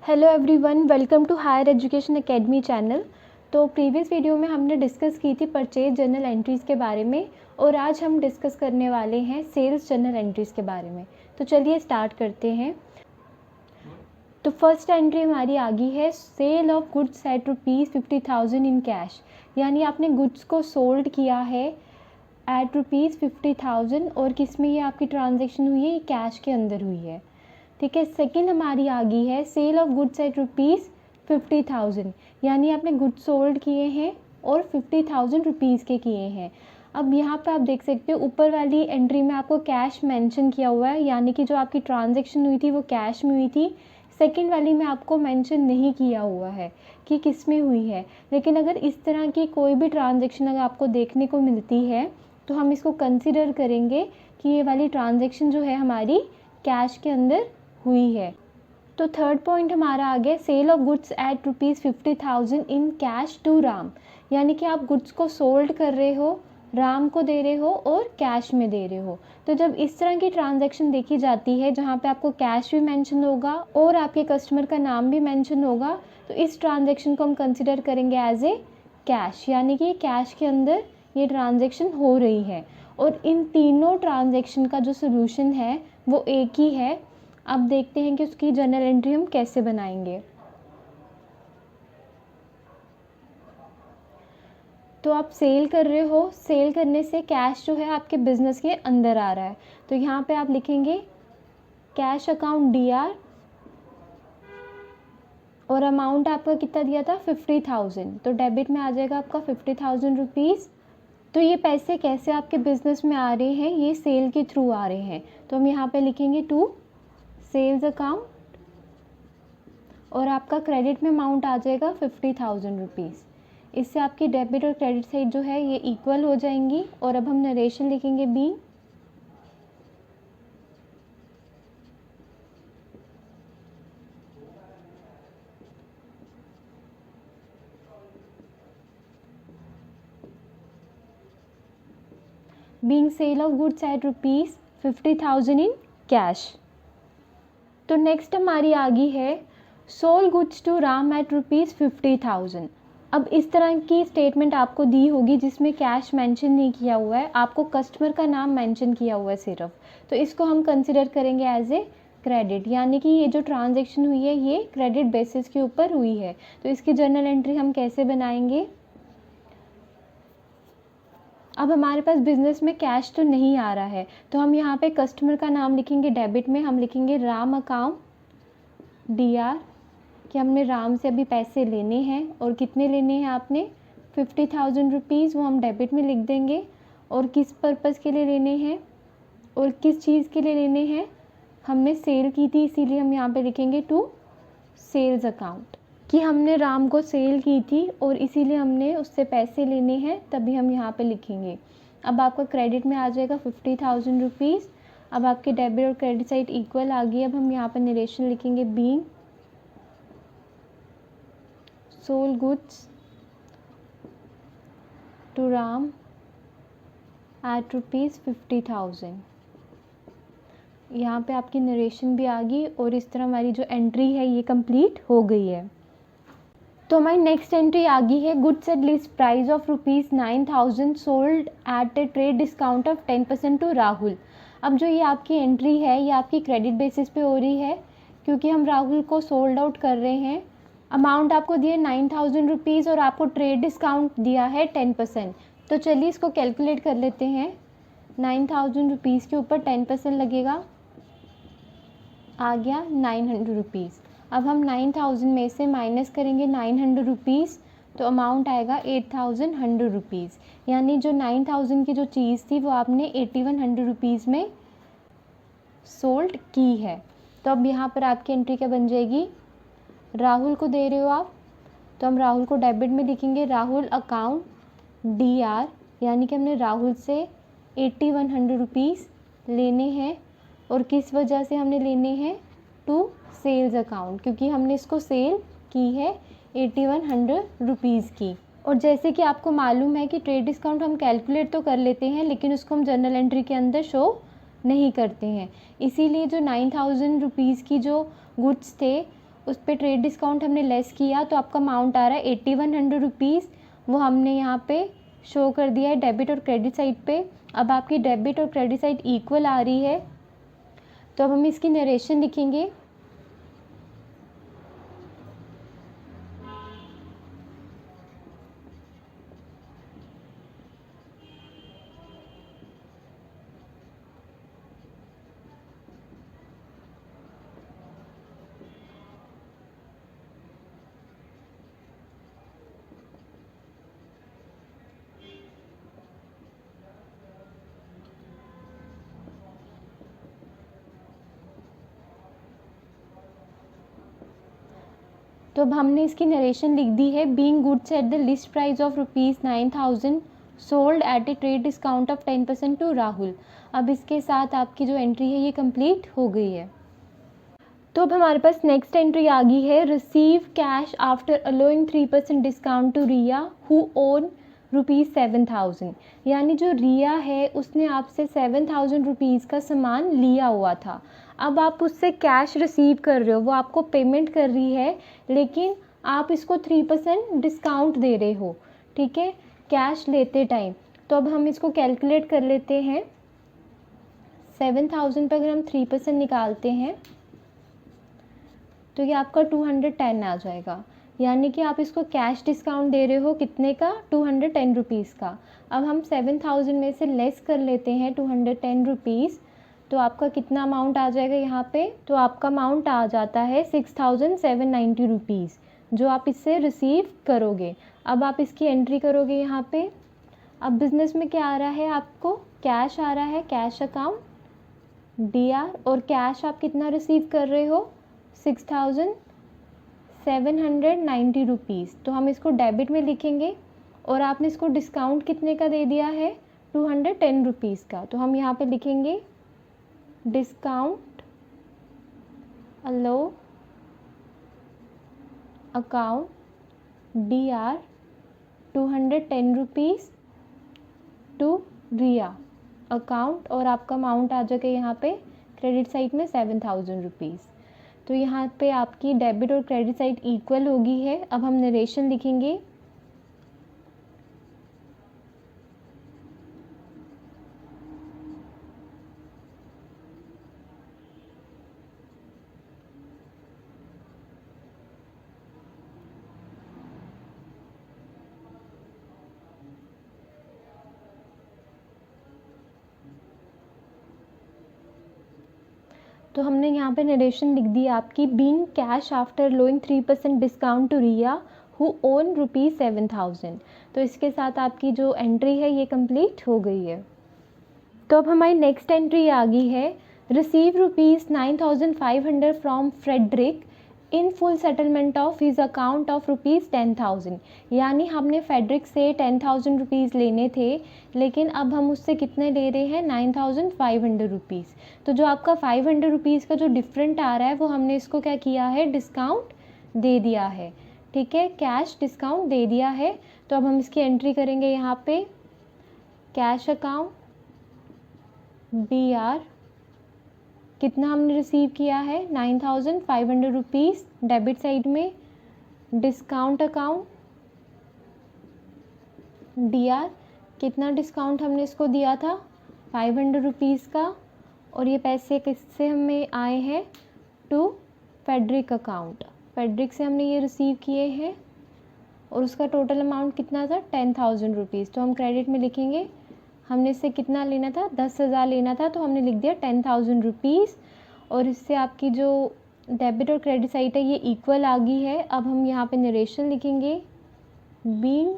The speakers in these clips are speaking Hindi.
Hello everyone, welcome to Higher Education Academy channel. तो प्रीवियस वीडियो में हमने डिस्कस की थी परचेज जर्नल एंट्रीज़ के बारे में और आज हम डिस्कस करने वाले हैं सेल्स जर्नल एंट्रीज़ के बारे में। तो चलिए स्टार्ट करते हैं। तो फर्स्ट एंट्री हमारी आ गई है sale of goods at ₹50,000 in cash, यानी आपने गुड्स को सोल्ड किया है एट ₹50,000 और किस में ये आपकी ट्रांजेक्शन हुई है, ये कैश के अंदर हुई है। ठीक है। सेकंड हमारी आ गई है सेल ऑफ गुड्स एट ₹50,000, यानी आपने गुड्स सोल्ड किए हैं और 50,000 रुपीज़ के किए हैं। अब यहाँ पे आप देख सकते हो ऊपर वाली एंट्री में आपको कैश मेंशन किया हुआ है, यानी कि जो आपकी ट्रांजैक्शन हुई थी वो कैश में हुई थी। सेकंड वाली में आपको मेंशन नहीं किया हुआ है कि किस में हुई है, लेकिन अगर इस तरह की कोई भी ट्रांजैक्शन अगर आपको देखने को मिलती है तो हम इसको कंसिडर करेंगे कि ये वाली ट्रांजैक्शन जो है हमारी कैश के अंदर हुई है। तो थर्ड पॉइंट हमारा आ गया sale of goods at ₹50,000 in cash to Ram, यानी कि आप गुड्स को सोल्ड कर रहे हो, राम को दे रहे हो और कैश में दे रहे हो। तो जब इस तरह की ट्रांजैक्शन देखी जाती है जहाँ पे आपको कैश भी मेंशन होगा और आपके कस्टमर का नाम भी मेंशन होगा, तो इस ट्रांजैक्शन को हम कंसिडर करेंगे एज ए कैश, यानी कि कैश के अंदर ये ट्रांजैक्शन हो रही है। और इन तीनों ट्रांजैक्शन का जो सोल्यूशन है वो एक ही है। अब देखते हैं कि उसकी जर्नल एंट्री हम कैसे बनाएंगे। तो आप सेल कर रहे हो, सेल करने से कैश जो है आपके बिजनेस के अंदर आ रहा है, तो यहाँ पे आप लिखेंगे कैश अकाउंट DR और अमाउंट आपका कितना दिया था 50,000, तो डेबिट में आ जाएगा आपका 50,000 रुपीज़। तो ये पैसे कैसे आपके बिजनेस में आ रहे हैं, ये सेल के थ्रू आ रहे हैं, तो हम यहाँ पे लिखेंगे टू सेल्स अकाउंट और आपका क्रेडिट में अमाउंट आ जाएगा 50,000 रुपीज़। इससे आपकी डेबिट और क्रेडिट साइड जो है ये इक्वल हो जाएंगी। और अब हम नरेशन लिखेंगे being sale of goods at ₹50,000 in cash. तो नेक्स्ट हमारी आ गई है sold goods to Ram at ₹50,000। अब इस तरह की स्टेटमेंट आपको दी होगी जिसमें कैश मेंशन नहीं किया हुआ है, आपको कस्टमर का नाम मेंशन किया हुआ है सिर्फ, तो इसको हम कंसिडर करेंगे एज ए क्रेडिट, यानी कि ये जो ट्रांजैक्शन हुई है ये क्रेडिट बेसिस के ऊपर हुई है। तो इसकी जर्नल एंट्री हम कैसे बनाएंगे। अब हमारे पास बिजनेस में कैश तो नहीं आ रहा है, तो हम यहाँ पे कस्टमर का नाम लिखेंगे, डेबिट में हम लिखेंगे राम अकाउंट DR कि हमने राम से अभी पैसे लेने हैं और कितने लेने हैं आपने 50,000 रुपीज़, वो हम डेबिट में लिख देंगे। और किस पर्पज़ के लिए लेने हैं और किस चीज़ के लिए लेने हैं, हमने सेल की थी इसीलिए हम यहाँ पे लिखेंगे टू सेल्स अकाउंट कि हमने राम को सेल की थी और इसीलिए हमने उससे पैसे लेने हैं, तभी हम यहाँ पे लिखेंगे। अब आपका क्रेडिट में आ जाएगा 50,000 रुपीज़। अब आपके डेबिट और क्रेडिट साइड इक्वल आ गई। अब हम यहाँ पर नरेशन लिखेंगे being sold goods to Ram at ₹50,000। यहाँ पे आपकी नरेशन भी आ गई और इस तरह हमारी जो एंट्री है ये कंप्लीट हो गई है। तो हमारी नेक्स्ट एंट्री आ गई है goods at list price of ₹9,000 sold at a trade discount of 10% to Rahul. अब जो ये आपकी एंट्री है ये आपकी क्रेडिट बेसिस पे हो रही है क्योंकि हम राहुल को सोल्ड आउट कर रहे हैं। अमाउंट आपको दिया 9,000 रुपीज़ और आपको ट्रेड डिस्काउंट दिया है 10%। तो चलिए इसको कैलकुलेट कर लेते हैं। 9,000 रुपीज़ के ऊपर 10% लगेगा, आ गया 900 रुपीज़। अब हम 9,000 में से माइनस करेंगे 900 रुपीज़, तो अमाउंट आएगा 8,100 रुपीज़, यानी जो 9,000 की जो चीज़ थी वो आपने 8,100 रुपीज़ में सोल्ड की है। तो अब यहाँ पर आपकी एंट्री क्या बन जाएगी, राहुल को दे रहे हो आप, तो हम राहुल को डेबिट में लिखेंगे राहुल अकाउंट DR, यानी कि हमने राहुल से 8,100 रुपीज़ लेने हैं और किस वजह से हमने लेने हैं टू सेल्स अकाउंट, क्योंकि हमने इसको सेल की है 8,100 रुपीज़ की। और जैसे कि आपको मालूम है कि ट्रेड डिस्काउंट हम कैलकुलेट तो कर लेते हैं लेकिन उसको हम जर्नल एंट्री के अंदर शो नहीं करते हैं, इसीलिए जो 9,000 रुपीज़ की जो गुड्स थे उस पर ट्रेड डिस्काउंट हमने लेस किया तो आपका अमाउंट आ रहा है 8100 रुपीज़। वो हमने यहाँ पे शो कर दिया है डेबिट और क्रेडिट साइड पे। अब आपकी डेबिट और क्रेडिट साइड इक्वल आ रही है, तो अब हम इसकी नरेशन लिखेंगे। तो अब हमने इसकी नरेशन लिख दी है। Being goods at the list price of ₹9000 sold at a trade discount of 10% to Rahul. अब इसके साथ आपकी जो एंट्री है ये कंप्लीट हो गई है। तो अब हमारे पास नेक्स्ट एंट्री आ गई है, receive cash after allowing 3% discount to Riya who own ₹7000। यानी जो रिया है उसने आपसे 7000 रुपीज़ का सामान लिया हुआ था। अब आप उससे कैश रिसीव कर रहे हो, वो आपको पेमेंट कर रही है, लेकिन आप इसको 3% डिस्काउंट दे रहे हो, ठीक है, कैश लेते टाइम। तो अब हम इसको कैलकुलेट कर लेते हैं। 7000 पर अगर हम 3% निकालते हैं तो ये आपका 210 आ जाएगा। यानी कि आप इसको कैश डिस्काउंट दे रहे हो कितने का, 210 रुपीज़ का। अब हम 7000 में से लेस कर लेते हैं 210 रुपीज़, तो आपका कितना अमाउंट आ जाएगा यहाँ पे, तो आपका अमाउंट आ जाता है 6790 रुपीज़ जो आप इससे रिसीव करोगे। अब आप इसकी एंट्री करोगे यहाँ पे। अब बिज़नेस में क्या आ रहा है, आपको कैश आ रहा है, कैश अकाउंट DR, और कैश आप कितना रिसीव कर रहे हो, 6790 रुपीज़। तो हम इसको डेबिट में लिखेंगे, और आपने इसको डिस्काउंट कितने का दे दिया है, 210 रुपीज़ का। तो हम यहाँ पे लिखेंगे discount allow account DR 210 rupees to Riya account, और आपका अमाउंट आ जाएगा यहाँ पे क्रेडिट साइड में 7000 रुपीज़। तो यहाँ पे आपकी डेबिट और क्रेडिट साइड इक्वल होगी है। अब हम नरेशन लिखेंगे। तो हमने यहाँ पे नरेशन लिख दी आपकी, being cash after allowing 3% discount to Riya who own ₹7000। तो इसके साथ आपकी जो एंट्री है ये कंप्लीट हो गई है। तो अब हमारी नेक्स्ट एंट्री आ गई है, receive ₹9500 from Frederick in full settlement of his account of ₹10,000। यानी हमने फेडरिक से 10,000 रुपीज़ लेने थे, लेकिन अब हम उससे कितने ले रहे हैं, 9500 रुपीज़। तो जो आपका 500 रुपीज़ का जो डिफरेंट आ रहा है वो हमने इसको क्या किया है, डिस्काउंट दे दिया है, ठीक है, कैश डिस्काउंट दे दिया है। तो अब हम इसकी एंट्री करेंगे यहाँ पे, कैश अकाउंट DR कितना हमने रिसीव किया है, 9500 रुपीज़ डेबिट साइड में, डिस्काउंट अकाउंट DR कितना डिस्काउंट हमने इसको दिया था, 500 रुपीज़ का, और ये पैसे किससे हमें आए हैं, टू फेडरिक अकाउंट, फेडरिक से हमने ये रिसीव किए हैं, और उसका टोटल अमाउंट कितना था, 10,000 रुपीज़। तो हम क्रेडिट में लिखेंगे, हमने इससे कितना लेना था, 10,000 लेना था, तो हमने लिख दिया 10,000 रुपीज़, और इससे आपकी जो डेबिट और क्रेडिट साइड है ये इक्वल आ गई है। अब हम यहाँ पे नरेशन लिखेंगे, बीइंग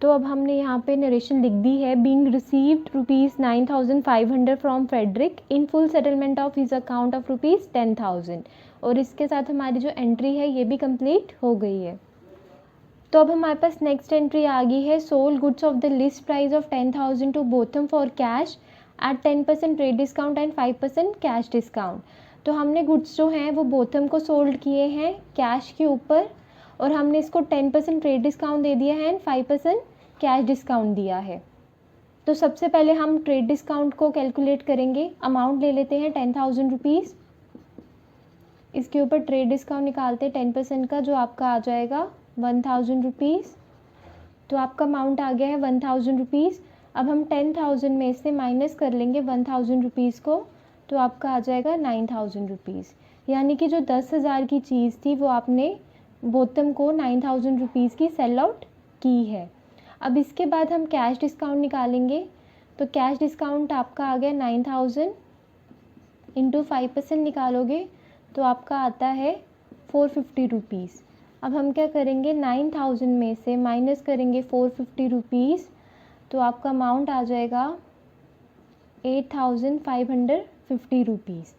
तो अब हमने यहाँ पे नरेशन लिख दी है, being received ₹9,500 from Frederick in full settlement of his account of ₹10,000। और इसके साथ हमारी जो एंट्री है ये भी कंप्लीट हो गई है। तो अब हमारे पास नेक्स्ट एंट्री आ गई है, sold goods of the list price of 10,000 to Botham for cash at 10% trade discount and 5% cash discount. तो हमने गुड्स जो हैं वो बोथम को सोल्ड किए हैं कैश के ऊपर, और हमने इसको 10% ट्रेड डिस्काउंट दे दिया है एंड 5% कैश डिस्काउंट दिया है। तो सबसे पहले हम ट्रेड डिस्काउंट को कैलकुलेट करेंगे। अमाउंट ले लेते हैं 10,000 रुपीज़, इसके ऊपर ट्रेड डिस्काउंट निकालते हैं 10% का, जो आपका आ जाएगा 1,000 रुपीज़। तो आपका अमाउंट आ गया है 1,000 रुपीज़। अब हम 10,000 में से माइनस कर लेंगे 1,000 रुपीज़ को, तो आपका आ जाएगा 9,000 रुपीज़। यानी कि जो 10,000 की चीज़ थी वो आपने बोतम को 9,000 रुपीज़ की सेल आउट की है। अब इसके बाद हम कैश डिस्काउंट निकालेंगे। तो कैश डिस्काउंट आपका आ गया 9,000 इंटू 5% निकालोगे तो आपका आता है 450 रुपीज़। अब हम क्या करेंगे, 9,000 में से माइनस करेंगे 450 रुपीज़, तो आपका अमाउंट आ जाएगा 8,550 रुपीज़।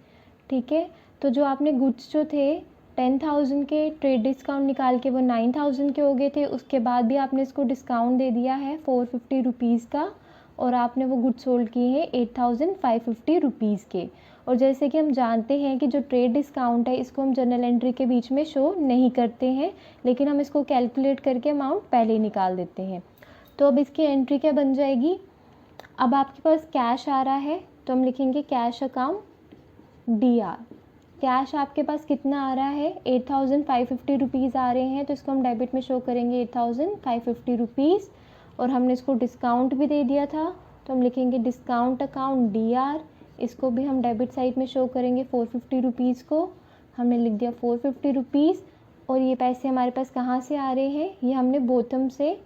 ठीक है, तो जो आपने गुड्स जो थे 10,000 के ट्रेड डिस्काउंट निकाल के वो 9,000 के हो गए थे, उसके बाद भी आपने इसको डिस्काउंट दे दिया है 450 रुपीज़ का, और आपने वो गुड्स सोल्ड किए हैं 8,550 रुपीज़ के। और जैसे कि हम जानते हैं कि जो ट्रेड डिस्काउंट है इसको हम जर्नल एंट्री के बीच में शो नहीं करते हैं, लेकिन हम इसको कैलकुलेट करके अमाउंट पहले ही निकाल देते हैं। तो अब इसकी एंट्री क्या बन जाएगी, अब आपके पास कैश आ रहा है तो हम लिखेंगे कैश अकाउंट DR। कैश आपके पास कितना आ रहा है, 8,550 रुपीज़ आ रहे हैं, तो इसको हम डेबिट में शो करेंगे 8,550 रुपीज़। और हमने इसको डिस्काउंट भी दे दिया था, तो हम लिखेंगे डिस्काउंट अकाउंट DR। इसको भी हम डेबिट साइड में शो करेंगे 450 रुपीज़ को, हमने लिख दिया 450 रुपीज़। और ये पैसे हमारे पास कहाँ से आ रहे हैं, ये हमने बोतम से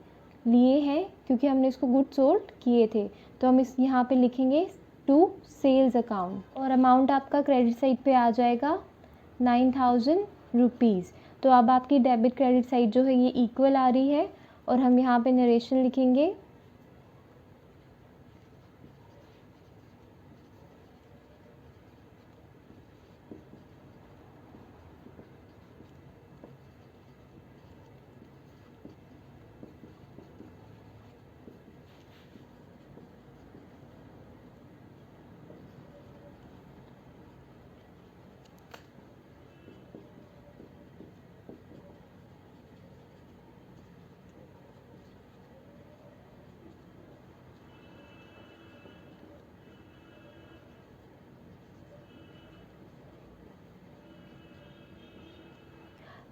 लिए हैं क्योंकि हमने इसको गुड सोल्ड किए थे। तो हम इस यहाँ पे लिखेंगे टू सेल्स अकाउंट, और अमाउंट आपका क्रेडिट साइड पे आ जाएगा 9,000 रुपीज़। तो अब आपकी डेबिट क्रेडिट साइड जो है ये इक्वल आ रही है, और हम यहाँ पे नरेशन लिखेंगे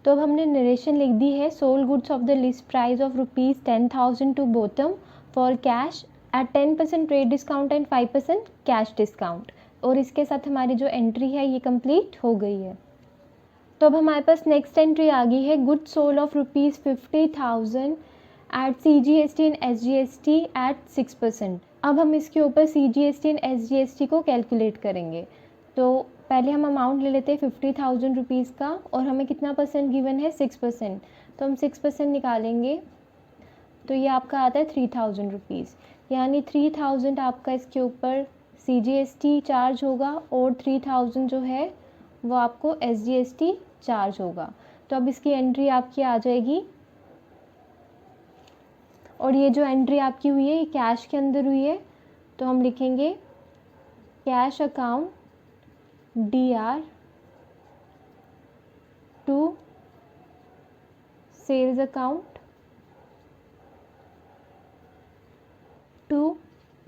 तो अब हमने नरेशन लिख दी है, sold goods of the list price of ₹10,000 to बोतम for cash at 10% trade discount and 5% cash discount. और इसके साथ हमारी जो एंट्री है ये कंप्लीट हो गई है। तो अब हमारे पास नेक्स्ट एंट्री आ गई है, goods sold of ₹50,000 at CGST and SGST at 6%। अब हम इसके ऊपर CGST एंड SGST को कैलकुलेट करेंगे। तो पहले हम अमाउंट ले लेते हैं 50,000 रुपीज़ का, और हमें कितना परसेंट गिवन है, 6%। तो हम 6% निकालेंगे तो ये आपका आता है 3,000 रुपीज़। यानी 3,000 आपका इसके ऊपर CGST चार्ज होगा, और 3,000 जो है वो आपको SGST चार्ज होगा। तो अब इसकी एंट्री आपकी आ जाएगी, और ये जो एंट्री आपकी हुई है ये कैश के अंदर हुई है। तो हम लिखेंगे cash account DR to sales account to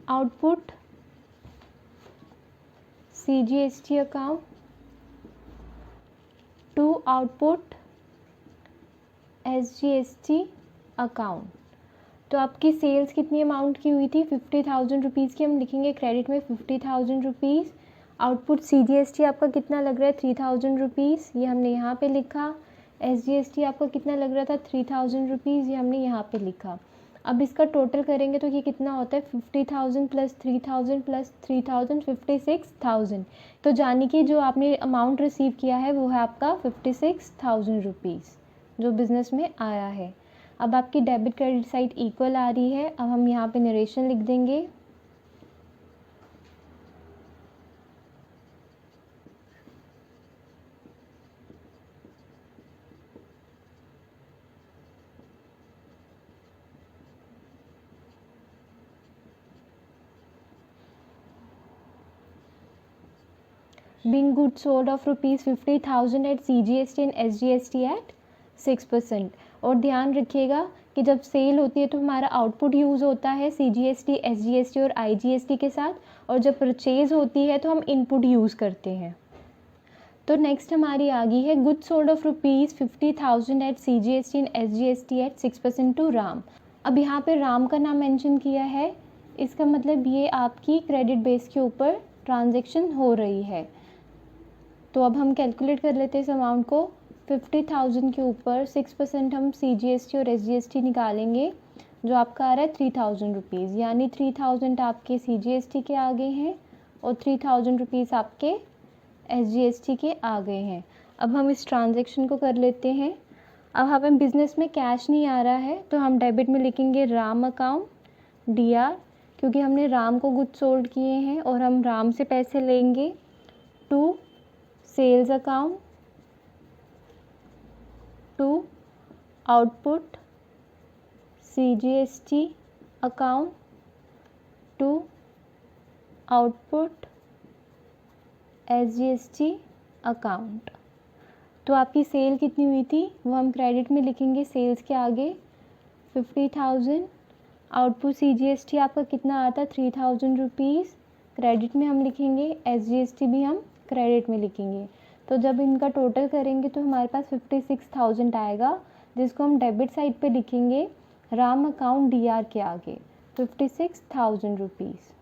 output CGST account to output SGST account. तो आपकी सेल्स कितनी अमाउंट की हुई थी, 50,000 रुपीज़ की, हम लिखेंगे क्रेडिट में 50,000 रुपीज़। आउटपुट CGST आपका कितना लग रहा है, 3,000 रुपीज़, ये हमने यहाँ पे लिखा। SGST आपका कितना लग रहा था, 3,000 रुपीज़, ये हमने यहाँ पे लिखा। अब इसका टोटल करेंगे तो ये कितना होता है, 50,000 प्लस 3,000 प्लस 3,000 56,000। तो जानी कि जो आपने अमाउंट रिसीव किया है वो है आपका 56,000 रुपीज़ जो बिज़नेस में आया है। अब आपकी डेबिट क्रेडिट साइड इक्वल आ रही है। अब हम यहाँ पे नरेशन लिख देंगे। Being goods sold of rupees 50,000 at CGST and SGST at 6%। और ध्यान रखिएगा कि जब सेल होती है तो हमारा आउटपुट यूज़ होता है CGST, SGST और IGST के साथ, और जब परचेज़ होती है तो हम इनपुट यूज़ करते हैं। तो नेक्स्ट हमारी आ गई है goods sold of rupees 50,000 at CGST and SGST at 6% to Ram. अब यहाँ पे राम का नाम मेंशन किया है, इसका मतलब ये आपकी क्रेडिट बेस के ऊपर ट्रांजैक्शन हो रही है। तो अब हम कैलकुलेट कर लेते हैं इस अमाउंट को। 50,000 के ऊपर 6% हम CGST और SGST निकालेंगे, जो आपका आ रहा है 3,000 रुपीज़, यानी 3,000 आपके CGST के आ गए हैं और 3,000 रुपीज़ आपके SGST के आ गए हैं। अब हम इस ट्रांजैक्शन को कर लेते हैं। अब हमें बिज़नेस में कैश नहीं आ रहा है तो हम डेबिट में लिखेंगे राम अकाउंट DR, क्योंकि हमने राम को गुड्स सोल्ड किए हैं और हम राम से पैसे लेंगे। To sales account, to output CGST account, to output SGST account. तो आपकी सेल कितनी हुई थी वो हम क्रेडिट में लिखेंगे सेल्स के आगे 50,000। आउटपुट CGST आपका कितना आता है 3,000 रुपीज़, क्रेडिट में हम लिखेंगे। SGST भी हम क्रेडिट में लिखेंगे। तो जब इनका टोटल करेंगे तो हमारे पास 56,000 आएगा, जिसको हम डेबिट साइड पे लिखेंगे राम अकाउंट DR के आगे 56,000 रुपीज़।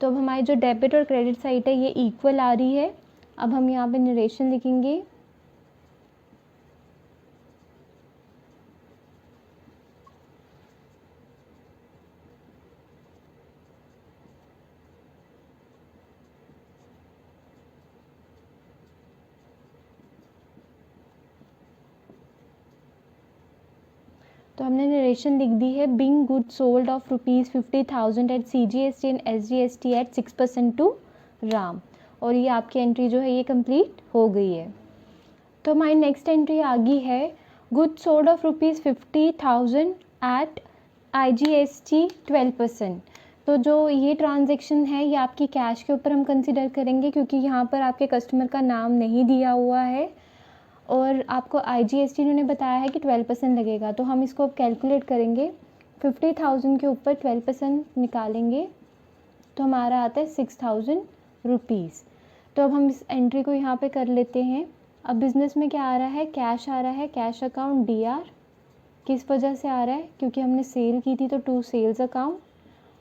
तो अब हमारी जो डेबिट और क्रेडिट साइड है ये इक्वल आ रही है। अब हम यहाँ पे नरेशन लिखेंगे। तो हमने नरेशन लिख दी है। Being good sold of rupees 50,000 at CGST and SGST at 6% to Ram. और ये आपकी एंट्री जो है ये कंप्लीट हो गई है। तो हमारी नेक्स्ट एंट्री आ गई है good sold of rupees 50,000 at IGST 12%। तो जो ये ट्रांजेक्शन है ये आपकी कैश के ऊपर हम कंसिडर करेंगे, क्योंकि यहाँ पर आपके कस्टमर का नाम नहीं दिया हुआ है और आपको IGST इन्होंने बताया है कि 12% लगेगा। तो हम इसको अब कैलकुलेट करेंगे। 50,000 के ऊपर 12% निकालेंगे तो हमारा आता है 6,000 रुपीज़। तो अब हम इस एंट्री को यहाँ पे कर लेते हैं। अब बिज़नेस में क्या आ रहा है, कैश आ रहा है, कैश अकाउंट DR। किस वजह से आ रहा है, क्योंकि हमने सेल की थी तो टू सेल्स अकाउंट,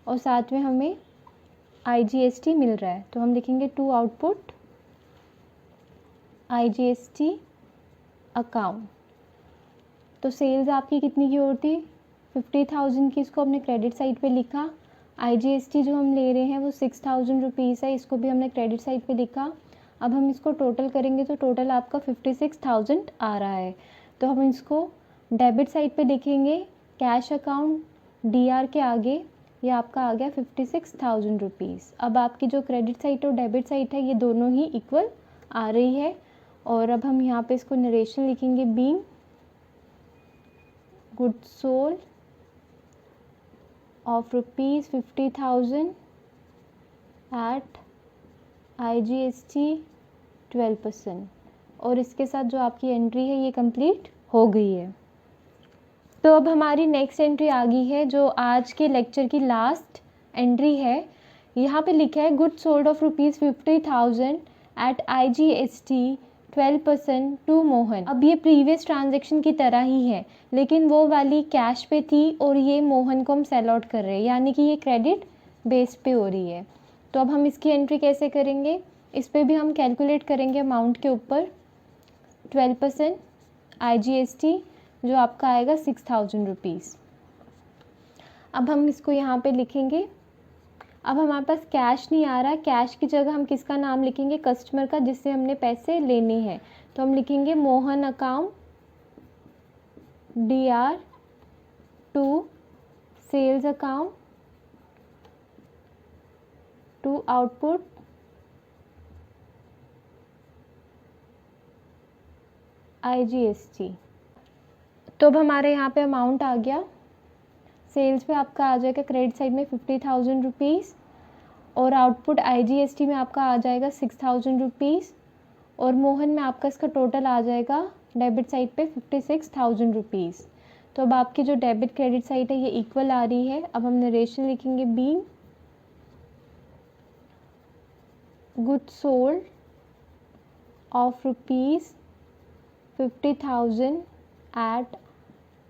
और साथ में हमें IGST मिल रहा है तो हम लिखेंगे टू आउटपुट IGST अकाउंट। तो सेल्स आपकी कितनी की और थी 50,000 की, इसको हमने क्रेडिट साइड पे लिखा। IGST जो हम ले रहे हैं वो 6,000 रुपीज़ है, इसको भी हमने क्रेडिट साइड पे लिखा। अब हम इसको टोटल करेंगे तो टोटल आपका 56,000 आ रहा है। तो हम इसको डेबिट साइड पे लिखेंगे कैश अकाउंट DR के आगे, ये आपका आ गया 56,000 रुपीज़। अब आपकी जो क्रेडिट साइड और डेबिट साइड है ये दोनों ही इक्वल आ रही है। और अब हम यहाँ पे इसको नरेशन लिखेंगे being good sold of rupees 50,000 at IGST 12%। और इसके साथ जो आपकी एंट्री है ये कंप्लीट हो गई है। तो अब हमारी नेक्स्ट एंट्री आ गई है जो आज के लेक्चर की लास्ट एंट्री है। यहाँ पे लिखा है good sold of rupees 50,000 at IGST 12% to Mohan. अब ये प्रीवियस ट्रांजेक्शन की तरह ही है, लेकिन वो वाली कैश पे थी और ये मोहन को हम सेल आउट कर रहे हैं, यानी कि ये क्रेडिट बेस पे हो रही है। तो अब हम इसकी एंट्री कैसे करेंगे, इस पे भी हम कैलकुलेट करेंगे अमाउंट के ऊपर 12% IGST जो आपका आएगा 6,000 रुपीज़। अब हम इसको यहाँ पे लिखेंगे। अब हमारे पास कैश नहीं आ रहा, कैश की जगह हम किसका नाम लिखेंगे, कस्टमर का जिससे हमने पैसे लेने हैं। तो हम लिखेंगे Mohan account DR to sales account to output IGST। तो अब हमारे यहाँ पे अमाउंट आ गया। सेल्स पे आपका आ जाएगा क्रेडिट साइड में 50,000 रुपीज़ और आउटपुट IGST में आपका आ जाएगा 6,000 रुपीज़ और मोहन में आपका इसका टोटल आ जाएगा डेबिट साइड पे 56,000 रुपीज़। तो अब आपकी जो डेबिट क्रेडिट साइड है ये इक्वल आ रही है। अब हम नरेशन लिखेंगे being goods sold of rupees 50,000 at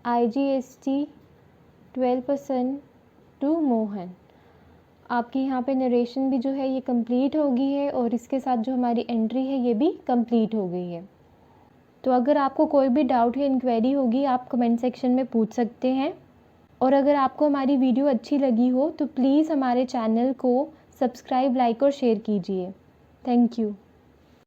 IGST 12% to Mohan. आपकी यहाँ पे नरेशन भी जो है ये कंप्लीट हो गई है और इसके साथ जो हमारी एंट्री है ये भी कंप्लीट हो गई है। तो अगर आपको कोई भी डाउट या इंक्वायरी होगी आप कमेंट सेक्शन में पूछ सकते हैं। और अगर आपको हमारी वीडियो अच्छी लगी हो तो प्लीज़ हमारे चैनल को सब्सक्राइब, लाइक और शेयर कीजिए। Thank you.